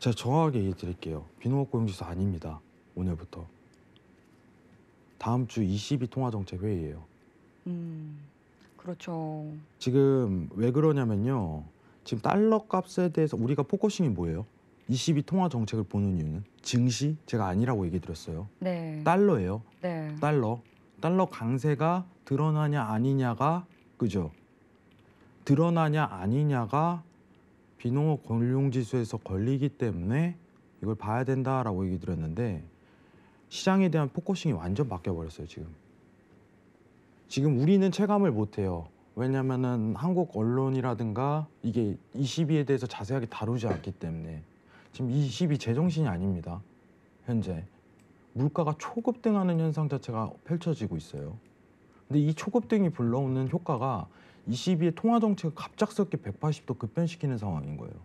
제가 정확하게 얘기해 드릴게요. 비농업 고용지수 아닙니다. 오늘부터. 다음 주 22 통화정책 회의예요. 그렇죠. 지금 왜 그러냐면요. 지금 달러 값에 대해서 우리가 포커싱이 뭐예요? 22 통화정책을 보는 이유는 증시? 제가 아니라고 얘기 드렸어요. 네. 달러예요. 네. 달러 강세가 드러나냐 아니냐가 그죠? 드러나냐 아니냐가 비농업 고용지수에서 걸리기 때문에 이걸 봐야 된다라고 얘기 드렸는데 시장에 대한 포커싱이 완전 바뀌어 버렸어요. 지금 우리는 체감을 못해요. 왜냐면은 한국 언론이라든가 이게 22에 대해서 자세하게 다루지 않기 때문에. 지금 22 제정신이 아닙니다. 현재 물가가 초급등하는 현상 자체가 펼쳐지고 있어요. 근데 이 초급등이 불러오는 효과가 22의 통화정책을 갑작스럽게 180도 급변시키는 상황인 거예요.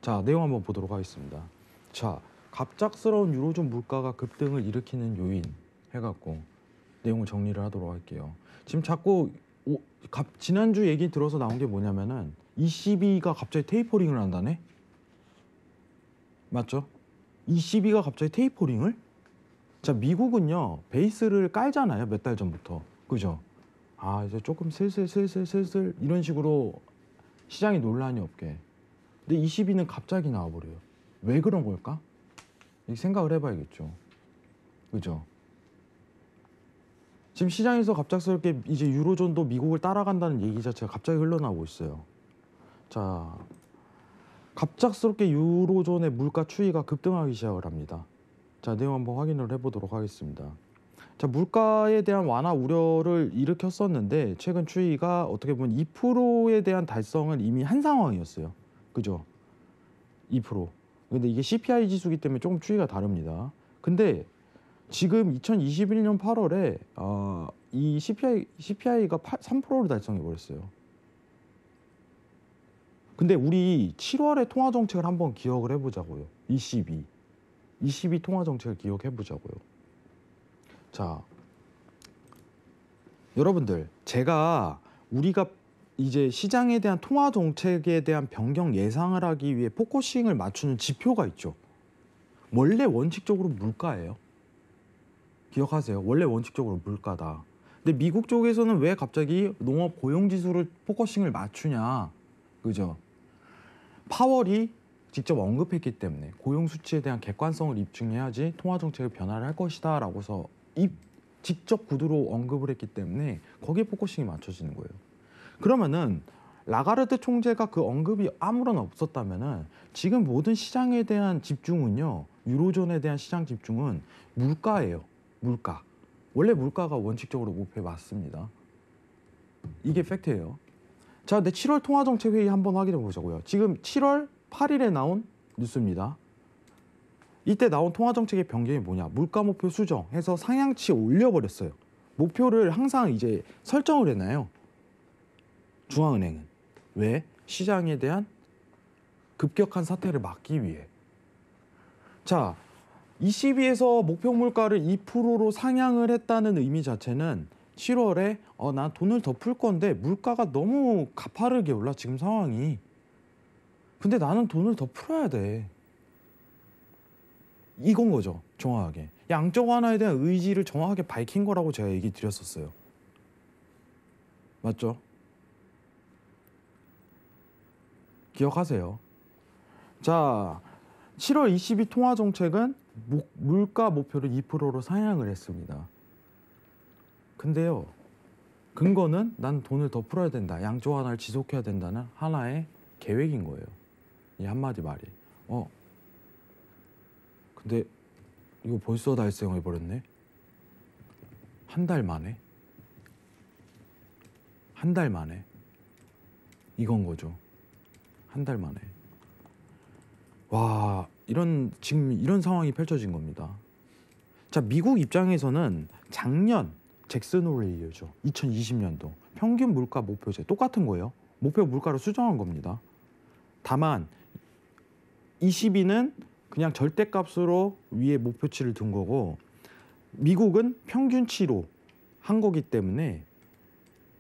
자, 내용 한번 보도록 하겠습니다. 자, 갑작스러운 유로존 물가가 급등을 일으키는 요인 해갖고 내용을 정리를 하도록 할게요. 지금 자꾸 지난주 얘기 들어서 나온 게 뭐냐면은 22가 갑자기 테이퍼링을 한다네? 맞죠? 22가 갑자기 테이퍼링을? 자, 미국은요 베이스를 깔잖아요. 몇 달 전부터. 그죠? 아, 이제 조금 슬슬 이런 식으로 시장이 논란이 없게. 근데 22는 갑자기 나와버려요. 왜 그런 걸까? 생각을 해봐야겠죠. 그죠? 지금 시장에서 갑작스럽게 이제 유로존도 미국을 따라간다는 얘기 자체가 갑자기 흘러나오고 있어요. 자, 갑작스럽게 유로존의 물가 추이가 급등하기 시작을 합니다. 자, 내용 한번 확인을 해보도록 하겠습니다. 자, 물가에 대한 완화 우려를 일으켰었는데 최근 추이가 어떻게 보면 2%에 대한 달성을 이미 한 상황이었어요. 그죠? 2%. 근데 이게 CPI 지수기 때문에 조금 추이가 다릅니다. 근데 지금 2021년 8월에 이 CPI가 3%를 달성해 버렸어요. 근데 우리 7월에 통화 정책을 한번 기억을 해보자고요. 22 통화 정책을 기억해 보자고요. 자, 여러분들, 우리가 이제 시장에 대한 통화 정책에 대한 변경 예상을 하기 위해 포커싱을 맞추는 지표가 있죠. 원래 원칙적으로 물가예요. 기억하세요. 원래 원칙적으로 물가다. 근데 미국 쪽에서는 왜 갑자기 농업 고용지수를 포커싱을 맞추냐. 그죠? 파월이 직접 언급했기 때문에 고용 수치에 대한 객관성을 입증해야지 통화정책을 변화를 할 것이다 라고서 직접 구두로 언급을 했기 때문에 거기에 포커싱이 맞춰지는 거예요. 그러면은 라가르드 총재가 그 언급이 아무런 없었다면은 지금 모든 시장에 대한 집중은요, 유로존에 대한 시장 집중은 물가예요. 물가. 원래 물가가 원칙적으로 목표에 맞습니다. 이게 팩트예요. 자, 근데 7월 통화정책 회의 한번 확인해 보자고요. 지금 7월 8일에 나온 뉴스입니다. 이때 나온 통화정책의 변경이 뭐냐? 물가 목표 수정해서 상향치 올려버렸어요. 목표를 항상 이제 설정을 해놔요. 중앙은행은. 왜? 시장에 대한 급격한 사태를 막기 위해. 자, ECB에서 목표 물가를 2%로 상향을 했다는 의미 자체는 7월에 난 돈을 더 풀 건데 물가가 너무 가파르게 올라 지금 상황이. 근데 나는 돈을 더 풀어야 돼. 이건 거죠. 정확하게. 양적 완화에 대한 의지를 정확하게 밝힌 거라고 제가 얘기 드렸었어요. 맞죠? 기억하세요. 자, 7월 22 통화정책은 물가 목표를 2%로 상향을 했습니다. 근데요, 근거는 난 돈을 더 풀어야 된다. 양적 완화를 지속해야 된다는 하나의 계획인 거예요. 이 한마디 말이. 근데 이거 벌써 달성해 버렸네. 한 달 만에. 한 달 만에. 이건 거죠. 한 달 만에. 와, 지금 이런 상황이 펼쳐진 겁니다. 자, 미국 입장에서는 작년 잭슨 홀레이죠. 2020년도 평균 물가 목표제 똑같은 거예요. 목표 물가를 수정한 겁니다. 다만 22는 그냥 절대값으로 위에 목표치를 둔 거고 미국은 평균치로 한 거기 때문에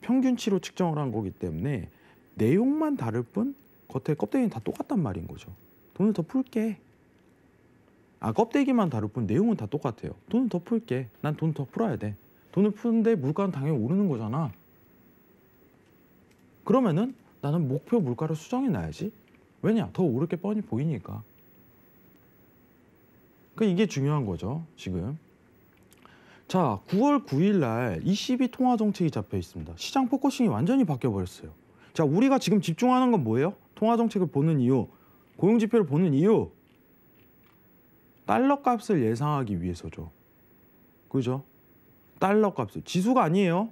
평균치로 측정을 한 거기 때문에 내용만 다를 뿐 겉에 껍데기는 다 똑같단 말인 거죠. 돈을 더 풀게. 껍데기만 다를 뿐 내용은 다 똑같아요. 돈을 더 풀게. 난 돈 더 풀어야 돼. 돈을 푸는데 물가는 당연히 오르는 거잖아. 그러면은 나는 목표 물가를 수정해 놔야지. 왜냐? 더 오를 게 뻔히 보이니까. 이게 중요한 거죠, 지금. 자, 9월 9일 날 ECB 통화 정책이 잡혀 있습니다. 시장 포커싱이 완전히 바뀌어 버렸어요. 자, 우리가 지금 집중하는 건 뭐예요? 통화 정책을 보는 이유, 고용 지표를 보는 이유. 달러 값을 예상하기 위해서죠. 그죠? 달러 값을. 지수가 아니에요.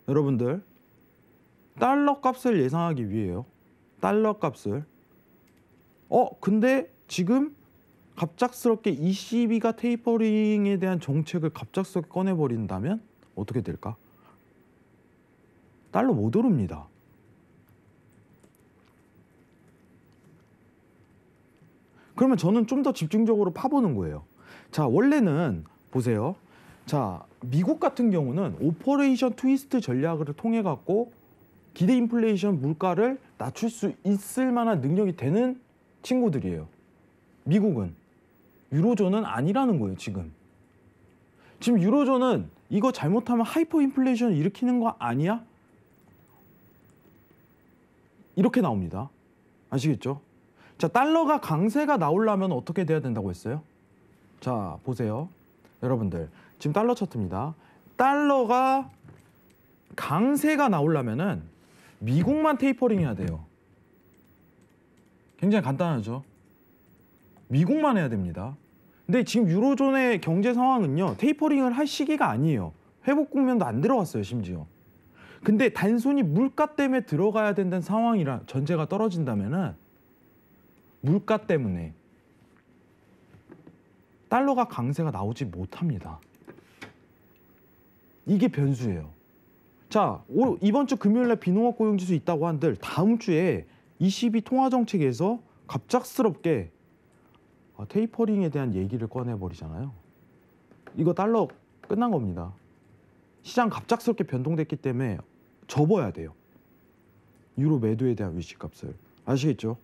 여러분들. 달러 값을 예상하기 위해요. 달러 값을. 근데 지금 갑작스럽게 ECB가 테이퍼링에 대한 정책을 갑작스럽게 꺼내버린다면 어떻게 될까? 달러 못 오릅니다. 그러면 저는 좀 더 집중적으로 파보는 거예요. 자, 원래는 보세요. 자, 미국 같은 경우는 오퍼레이션 트위스트 전략을 통해 갖고 기대 인플레이션 물가를 낮출 수 있을 만한 능력이 되는 친구들이에요. 미국은. 유로존은 아니라는 거예요, 지금. 지금 유로존은 이거 잘못하면 하이퍼 인플레이션을 일으키는 거 아니야? 이렇게 나옵니다. 아시겠죠? 자, 달러가 강세가 나오려면 어떻게 돼야 된다고 했어요? 자, 보세요. 여러분들, 지금 달러 차트입니다. 달러가 강세가 나오려면은 미국만 테이퍼링 해야 돼요. 굉장히 간단하죠? 미국만 해야 됩니다. 근데 지금 유로존의 경제 상황은요, 테이퍼링을 할 시기가 아니에요. 회복 국면도 안 들어갔어요, 심지어. 근데 단순히 물가 때문에 들어가야 된다는 상황이라 전제가 떨어진다면은 물가 때문에 달러가 강세가 나오지 못합니다. 이게 변수예요. 자, 이번 주 금요일날 비농업 고용지수 있다고 한들 다음 주에 ECB 통화정책에서 갑작스럽게 테이퍼링에 대한 얘기를 꺼내버리잖아요. 이거 달러 끝난 겁니다. 시장 갑작스럽게 변동됐기 때문에 접어야 돼요. 유로 매도에 대한 위치값을. 아시겠죠?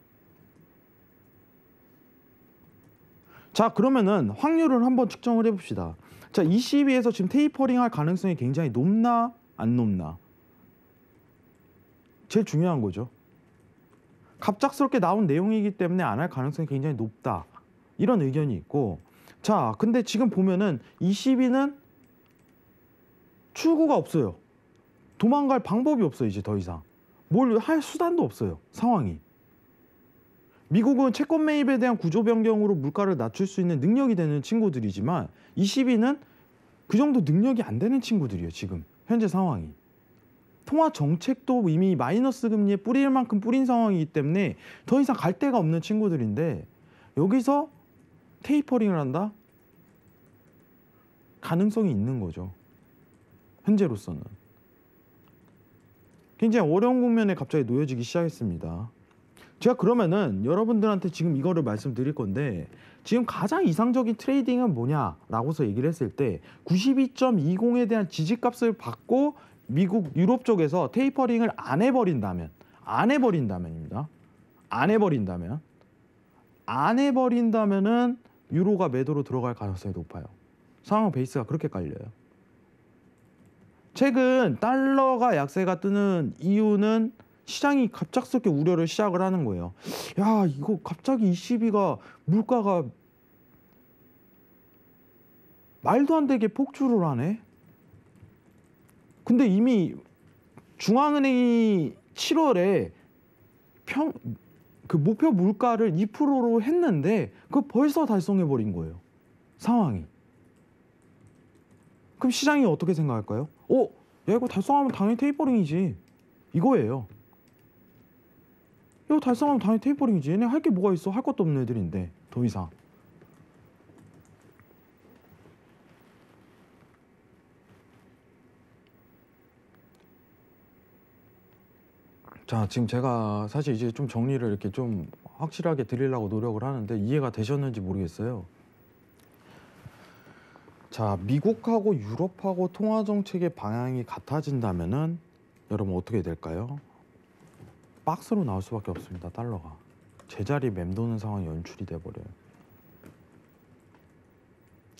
자, 그러면은 확률을 한번 측정을 해봅시다. 자, ECB에서 지금 테이퍼링 할 가능성이 굉장히 높나 안 높나? 제일 중요한 거죠. 갑작스럽게 나온 내용이기 때문에 안 할 가능성이 굉장히 높다. 이런 의견이 있고, 자, 근데 지금 보면은 ECB는 출구가 없어요. 도망갈 방법이 없어요, 이제 더 이상. 뭘 할 수단도 없어요, 상황이. 미국은 채권 매입에 대한 구조 변경으로 물가를 낮출 수 있는 능력이 되는 친구들이지만 ECB는 그 정도 능력이 안 되는 친구들이에요, 지금 현재 상황이. 통화 정책도 이미 마이너스 금리에 뿌릴 만큼 뿌린 상황이기 때문에 더 이상 갈 데가 없는 친구들인데 여기서 테이퍼링을 한다? 가능성이 있는 거죠, 현재로서는. 굉장히 어려운 국면에 갑자기 놓여지기 시작했습니다. 제가 그러면은 여러분들한테 지금 이거를 말씀드릴 건데, 지금 가장 이상적인 트레이딩은 뭐냐라고서 얘기를 했을 때 92.20에 대한 지지값을 받고 미국 유럽 쪽에서 테이퍼링을 안 해버린다면입니다. 안 해버린다면은 유로가 매도로 들어갈 가능성이 높아요. 상황 베이스가 그렇게 깔려요. 최근 달러가 약세가 뜨는 이유는 시장이 갑작스럽게 우려를 시작을 하는 거예요. 야, 이거 갑자기 ECB가 물가가 말도 안 되게 폭주를 하네. 근데 이미 중앙은행이 7월에 그 목표 물가를 2%로 했는데 그거 벌써 달성해 버린 거예요, 상황이. 그럼 시장이 어떻게 생각할까요? 야, 이거 달성하면 당연히 테이퍼링이지, 이거예요. 이거 달성하면 당연히 테이퍼링이지. 얘네 할 게 뭐가 있어? 할 것도 없는 애들인데 더 이상. 자, 지금 제가 사실 이제 좀 정리를 이렇게 좀 확실하게 드리려고 노력을 하는데 이해가 되셨는지 모르겠어요. 자, 미국하고 유럽하고 통화정책의 방향이 같아진다면은 여러분 어떻게 될까요? 박스로 나올 수밖에 없습니다, 달러가. 제자리 맴도는 상황이 연출이 돼버려요.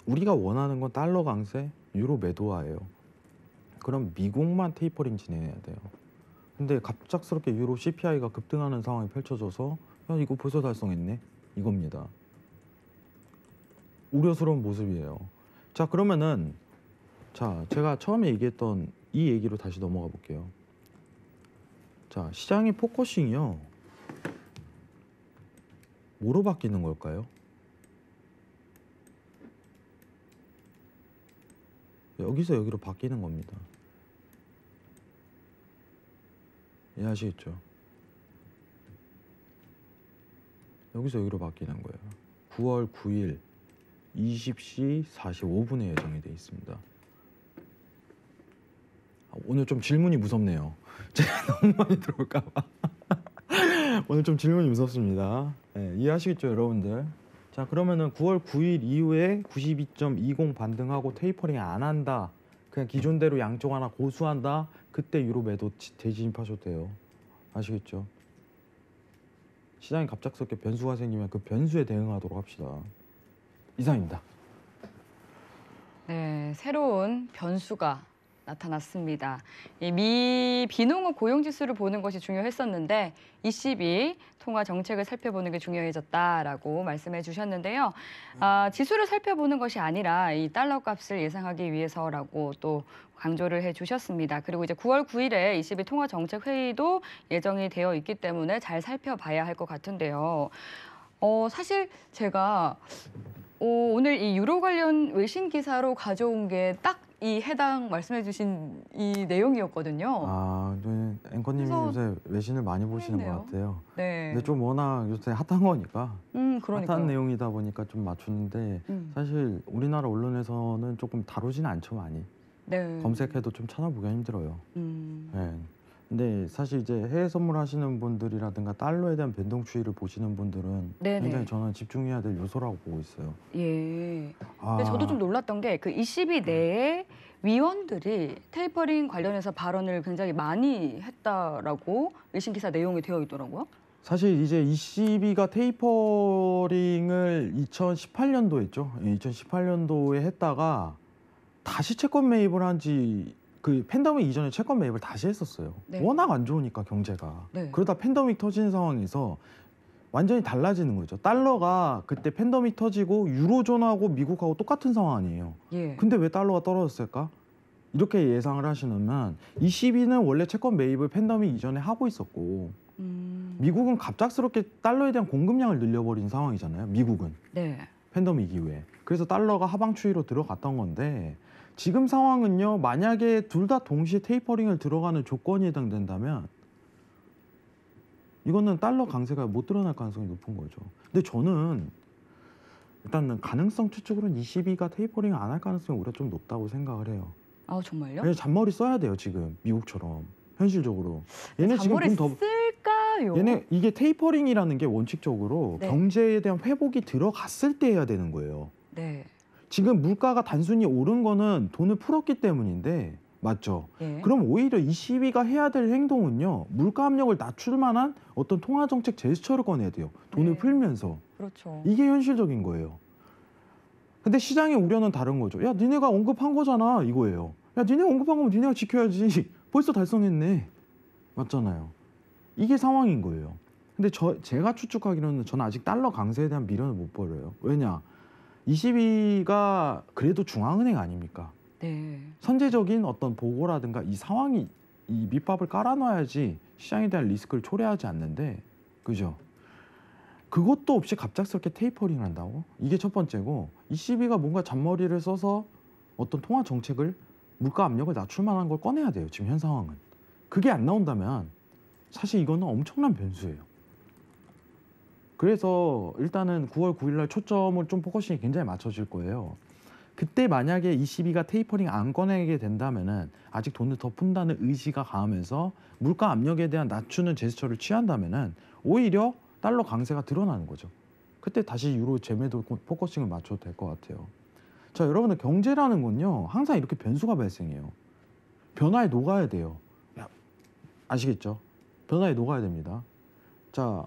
우리가 원하는 건 달러 강세, 유로 매도화예요. 그럼 미국만 테이퍼링 진행해야 돼요. 근데 갑작스럽게 유로 CPI가 급등하는 상황이 펼쳐져서 야 이거 벌써 달성했네 이겁니다. 우려스러운 모습이에요. 자 그러면은 자 제가 처음에 얘기했던 이 얘기로 다시 넘어가 볼게요. 자 시장의 포커싱이요. 뭐로 바뀌는 걸까요? 여기서 여기로 바뀌는 겁니다. 이해하시겠죠? 여기서 여기로 바뀌는 거예요. 9월 9일 20시 45분에 예정이 되어 있습니다. 오늘 좀 질문이 무섭네요. 제가 너무 많이 들어올까 봐. 오늘 좀 질문이 무섭습니다. 네, 이해하시겠죠, 여러분들? 자, 그러면은 9월 9일 이후에 92.20 반등하고 테이퍼링 안 한다. 그냥 기존대로 양쪽 하나 고수한다. 그때 유로 매도 재진입하셔도 돼요. 아시겠죠? 시장이 갑작스럽게 변수가 생기면 그 변수에 대응하도록 합시다. 이상입니다. 네, 새로운 변수가 나타났습니다. 이 미 비농업 고용지수를 보는 것이 중요했었는데 ECB 통화 정책을 살펴보는 게 중요해졌다라고 말씀해 주셨는데요. 지수를 살펴보는 것이 아니라 이 달러 값을 예상하기 위해서라고 또 강조를 해 주셨습니다. 그리고 이제 9월 9일에 ECB 통화 정책 회의도 예정이 되어 있기 때문에 잘 살펴봐야 할 것 같은데요. 사실 제가 오늘 이 유로 관련 외신 기사로 가져온 게 딱 이 해당 말씀해주신 이 내용이었거든요. 아, 네. 앵커님이 그래서 요새 외신을 많이 보시는 그렇네요. 것 같아요. 네. 근데 좀 워낙 요새 핫한 거니까 그러니까요. 핫한 내용이다 보니까 좀 맞추는데 사실 우리나라 언론에서는 조금 다루지는 않죠 많이. 네. 검색해도 좀 찾아보기가 힘들어요. 음. 네. 근데 사실 이제 해외 선물하시는 분들이라든가 달러에 대한 변동 추이를 보시는 분들은 네네. 굉장히 저는 집중해야 될 요소라고 보고 있어요. 예. 아, 근데 저도 좀 놀랐던 게 그 ECB 내에 위원들이 테이퍼링 관련해서 발언을 굉장히 많이 했다라고 외신 기사 내용이 되어 있더라고요. 사실 이제 ECB가 테이퍼링을 2018년도에 했죠. 2018년도에 했다가 다시 채권 매입을 한지 그 팬데믹 이전에 채권 매입을 다시 했었어요. 네. 워낙 안 좋으니까 경제가. 네. 그러다 팬데믹 터진 상황에서 완전히 달라지는 거죠. 달러가 그때 팬데믹 터지고 유로존하고 미국하고 똑같은 상황 아니에요. 예. 근데 왜 달러가 떨어졌을까? 이렇게 예상을 하시면 ECB는 원래 채권 매입을 팬데믹 이전에 하고 있었고 미국은 갑작스럽게 달러에 대한 공급량을 늘려버린 상황이잖아요. 미국은 네. 팬데믹 이후에. 그래서 달러가 하방 추이로 들어갔던 건데 지금 상황은요. 만약에 둘 다 동시에 테이퍼링을 들어가는 조건이 해당된다면 이거는 달러 강세가 못 드러날 가능성이 높은 거죠. 근데 저는 일단은 가능성 추측으로는 ECB가 테이퍼링 안 할 가능성이 오히려 좀 높다고 생각을 해요. 아 정말요? 얘네 잔머리 써야 돼요 지금 미국처럼 현실적으로. 얘네 지금 잔머리 돈 더. 쓸까요? 얘네 이게 테이퍼링이라는 게 원칙적으로 네. 경제에 대한 회복이 들어갔을 때 해야 되는 거예요. 네. 지금 물가가 단순히 오른 거는 돈을 풀었기 때문인데 맞죠? 예. 그럼 오히려 ECB가 해야 될 행동은요. 물가 압력을 낮출 만한 어떤 통화 정책 제스처를 꺼내야 돼요. 돈을 네. 풀면서. 그렇죠. 이게 현실적인 거예요. 근데 시장의 우려는 다른 거죠. 야, 니네가 언급한 거잖아 이거예요. 야, 니네가 언급한 거면 니네가 지켜야지. 벌써 달성했네. 맞잖아요. 이게 상황인 거예요. 근데 제가 추측하기로는 저는 아직 달러 강세에 대한 미련을 못 버려요. 왜냐? ECB가 그래도 중앙은행 아닙니까? 네. 선제적인 어떤 보고라든가 이 상황이 이 밑밥을 깔아놔야지 시장에 대한 리스크를 초래하지 않는데, 그죠? 그것도 없이 갑작스럽게 테이퍼링을 한다고? 이게 첫 번째고, ECB가 뭔가 잔머리를 써서 어떤 통화 정책을 물가 압력을 낮출 만한 걸 꺼내야 돼요. 지금 현 상황은. 그게 안 나온다면 사실 이거는 엄청난 변수예요. 그래서 일단은 9월 9일 날 초점을 좀 포커싱이 굉장히 맞춰질 거예요. 그때 만약에 ECB가 테이퍼링 안 꺼내게 된다면은 아직 돈을 더 푼다는 의지가 강하면서 물가 압력에 대한 낮추는 제스처를 취한다면은 오히려 달러 강세가 드러나는 거죠. 그때 다시 유로 재매도 포커싱을 맞춰도 될 것 같아요. 자, 여러분들 경제라는 건요 항상 이렇게 변수가 발생해요. 변화에 녹아야 돼요. 아시겠죠? 변화에 녹아야 됩니다. 자,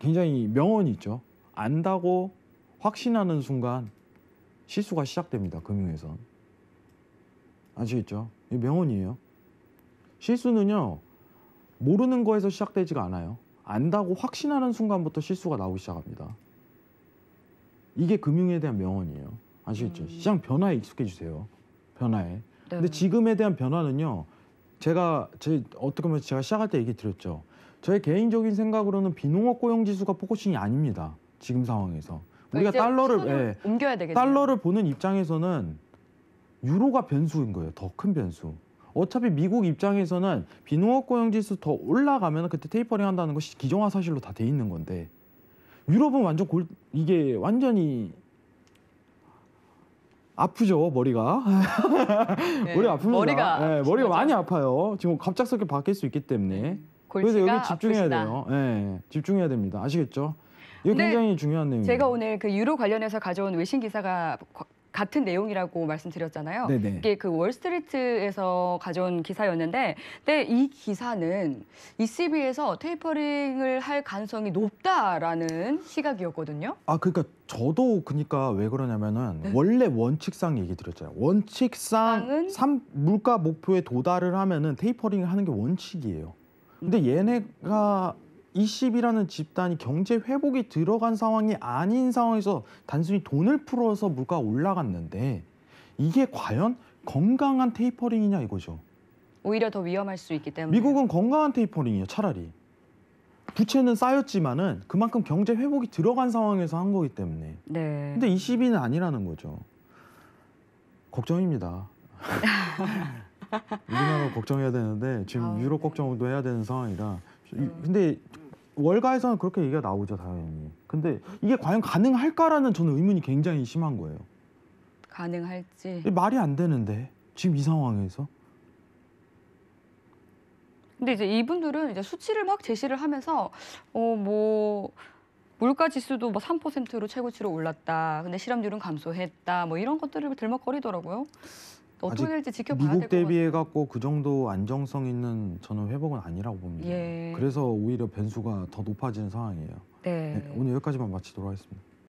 굉장히 명언이 있죠. 안다고 확신하는 순간 실수가 시작됩니다. 금융에선. 아시겠죠? 이 명언이에요. 실수는요. 모르는 거에서 시작되지가 않아요. 안다고 확신하는 순간부터 실수가 나오기 시작합니다. 이게 금융에 대한 명언이에요. 아시겠죠? 시장 변화에 익숙해지세요. 변화에. 네. 근데 지금에 대한 변화는요. 어떻게 보면 제가 시작할 때 얘기 드렸죠. 저의 개인적인 생각으로는 비농업 고용 지수가 포커싱이 아닙니다. 지금 상황에서. 우리가 이제 시선을 옮겨야 되겠네요. 달러를 보는 입장에서는 유로가 변수인 거예요. 더 큰 변수. 어차피 미국 입장에서는 비농업 고용 지수 더 올라가면 그때 테이퍼링 한다는 것이 기정화 사실로 다 돼 있는 건데 유럽은 완전 이게 완전히 아프죠, 머리가. 네, 머리 아픕니다. 머리가 네, 머리가 많이 아파요. 지금 갑작스럽게 바뀔 수 있기 때문에. 그래서 골치가 여기 집중해야 아프시다. 돼요. 네, 집중해야 됩니다. 아시겠죠? 이거 근데 굉장히 중요한 내용이에요. 제가 오늘 그 유로 관련해서 가져온 외신 기사가 같은 내용이라고 말씀드렸잖아요. 네네. 이게 그 월스트리트에서 가져온 기사였는데, 근데 이 기사는 ECB에서 테이퍼링을 할 가능성이 높다라는 시각이었거든요. 그러니까 저도 그러니까 왜 그러냐면은 네. 원래 원칙상 얘기 드렸잖아요. 원칙상 물가 목표에 도달을 하면은 테이퍼링을 하는 게 원칙이에요. 근데 얘네가 ECB라는 집단이 경제 회복이 들어간 상황이 아닌 상황에서 단순히 돈을 풀어서 물가가 올라갔는데 이게 과연 건강한 테이퍼링이냐 이거죠. 오히려 더 위험할 수 있기 때문에. 미국은 건강한 테이퍼링이에요. 차라리. 부채는 쌓였지만은 그만큼 경제 회복이 들어간 상황에서 한 거기 때문에. 네. 근데 ECB는 아니라는 거죠. 걱정입니다. 우리나라 걱정해야 되는데 지금 유럽 걱정도 해야 되는 상황이라. 근데 월가에서는 그렇게 얘기가 나오죠, 당연히. 근데 이게 과연 가능할까라는 저는 의문이 굉장히 심한 거예요. 가능할지. 말이 안 되는데 지금 이 상황에서. 근데 이제 이분들은 이제 수치를 막 제시를 하면서 뭐 물가 지수도 뭐 3%로 최고치로 올랐다. 근데 실업률은 감소했다. 뭐 이런 것들을 들먹거리더라고요. 어떻게 될지 지켜봐야 될 것 미국 같아요. 대비해 갖고 그 정도 안정성 있는 저는 회복은 아니라고 봅니다. 예. 그래서 오히려 변수가 더 높아지는 상황이에요. 네. 네, 오늘 여기까지만 마치도록 하겠습니다.